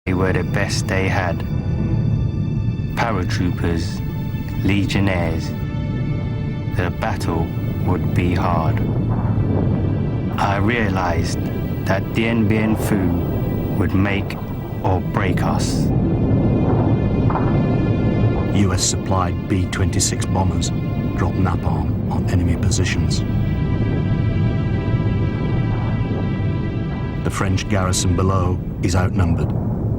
They were the best they had. Paratroopers, legionnaires. The battle would be hard. I realized that Dien Bien Phu would make or break us. US supplied B-26 bombers dropped napalm on enemy positions. The French garrison below is outnumbered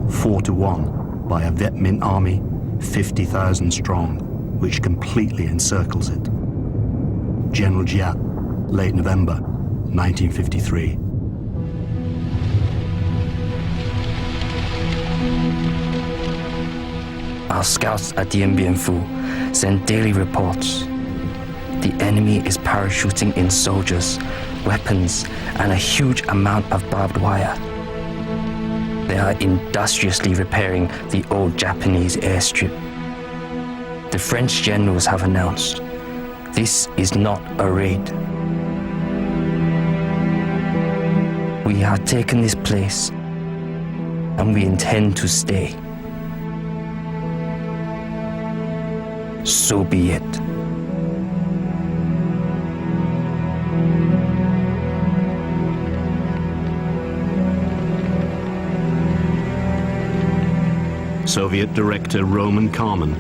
4-1 by a Viet Minh army 50,000 strong, which completely encircles it. General Giap, late November 1953. Our scouts at Dien Bien Phu send daily reports. The enemy is parachuting in soldiers, weapons, and a huge amount of barbed wire. They are industriously repairing the old Japanese airstrip. The French generals have announced, this is not a raid. We have taken this place, and we intend to stay. So be it. Soviet director Roman Kármán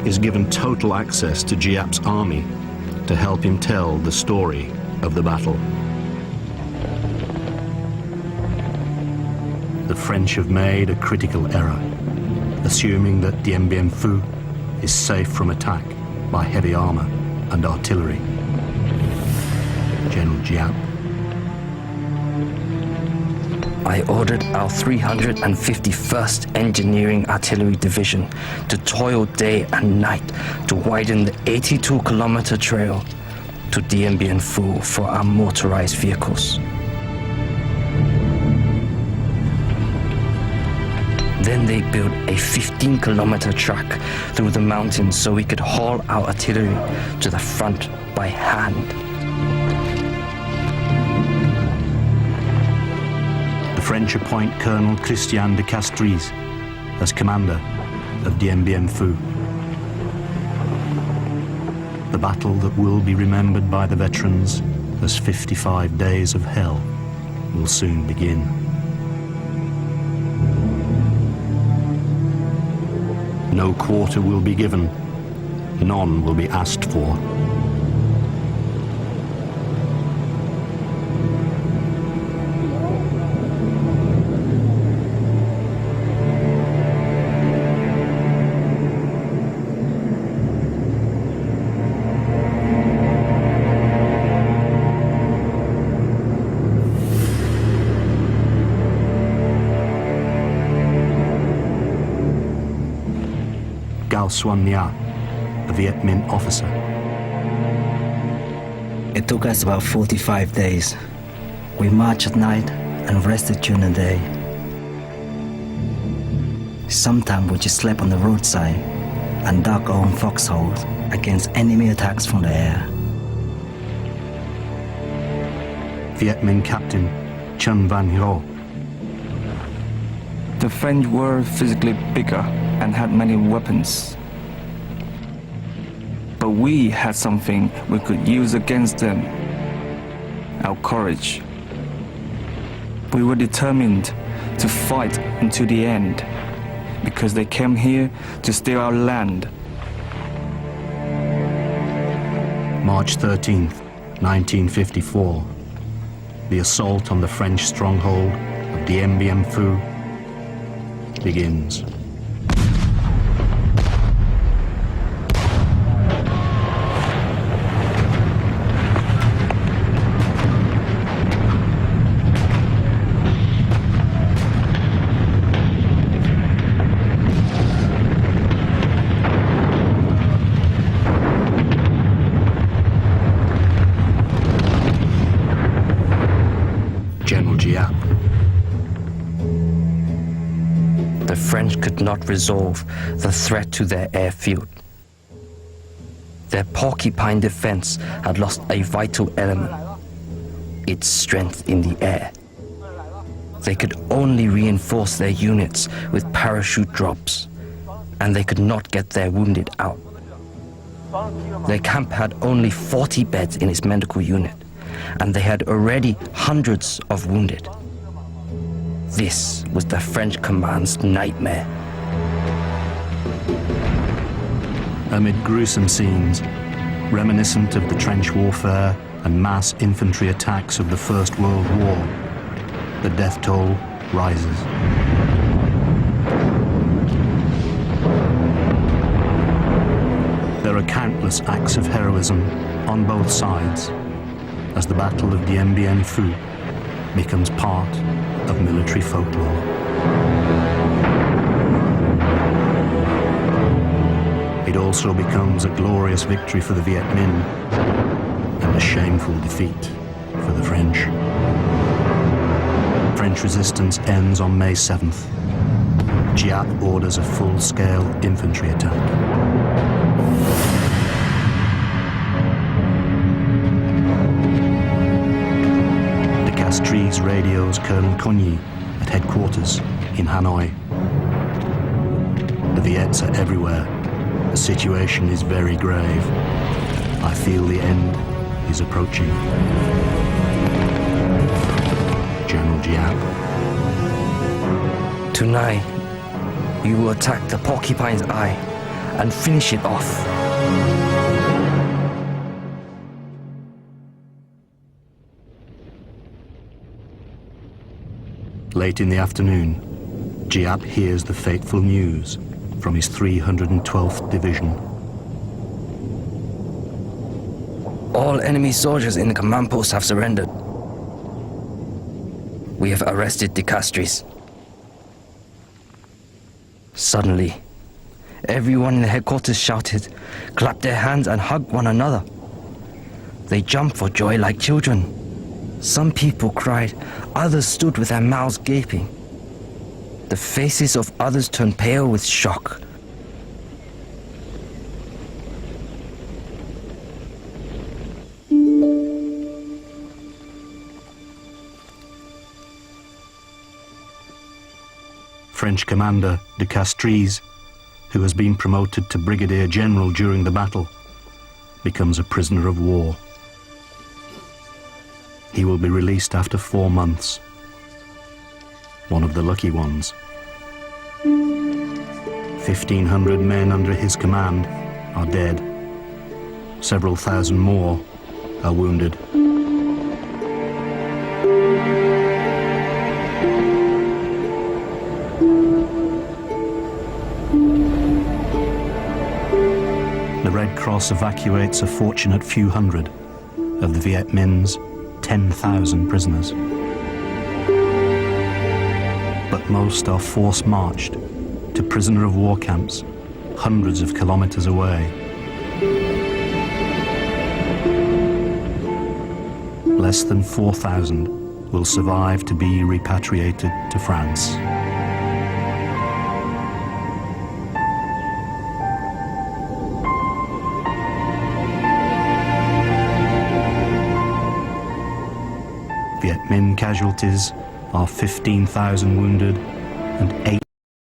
is given total access to Giap's army to help him tell the story of the battle. The French have made a critical error, assuming that Dien Bien Phu is safe from attack by heavy armor and artillery. General Giap. I ordered our 351st Engineering Artillery Division to toil day and night to widen the 82-kilometer trail to Dien Bien Phu for our motorized vehicles. Then they built a 15-kilometer track through the mountains so we could haul our artillery to the front by hand. The French appoint Colonel Christian de Castries as commander of Dien Bien Phu. The battle that will be remembered by the veterans as 55 days of hell will soon begin. No quarter will be given, none will be asked for. Xuan Nha, a Viet Minh officer. It took us about 45 days. We marched at night and rested during the day. Sometimes we just slept on the roadside and dug our own foxholes against enemy attacks from the air. Viet Minh Captain Chun Van Ho. The French were physically bigger and had many weapons. But we had something we could use against them: our courage. We were determined to fight until the end, because they came here to steal our land. March 13th, 1954. The assault on the French stronghold of Dien Bien Phu begins. General Giap. The French could not resolve the threat to their airfield. Their porcupine defense had lost a vital element, its strength in the air. They could only reinforce their units with parachute drops, and they could not get their wounded out. Their camp had only 40 beds in its medical unit, and they had already hundreds of wounded. This was the French command's nightmare. Amid gruesome scenes, reminiscent of the trench warfare and mass infantry attacks of the First World War, the death toll rises. There are countless acts of heroism on both sides as the Battle of Dien Bien Phu becomes part of military folklore. It also becomes a glorious victory for the Viet Minh and a shameful defeat for the French. French resistance ends on May 7th. Giap orders a full-scale infantry attack. De Castries radios Colonel Cogny at headquarters in Hanoi. The Viets are everywhere. The situation is very grave. I feel the end is approaching. General Giap. Tonight, you will attack the Porcupine's Eye and finish it off. Late in the afternoon, Giap hears the fateful news from his 312th Division. All enemy soldiers in the command post have surrendered. We have arrested De Castries. Suddenly, everyone in the headquarters shouted, clapped their hands and hugged one another. They jumped for joy like children. Some people cried, others stood with their mouths gaping. The faces of others turned pale with shock. French commander De Castries, who has been promoted to Brigadier General during the battle, becomes a prisoner of war. He will be released after 4 months. One of the lucky ones. 1,500 men under his command are dead. Several thousand more are wounded. The Red Cross evacuates a fortunate few hundred of the Viet Minh's 10,000 prisoners. But most are force-marched to prisoner of war camps hundreds of kilometers away. Less than 4,000 will survive to be repatriated to France. Viet Minh casualties are 15,000 wounded and 8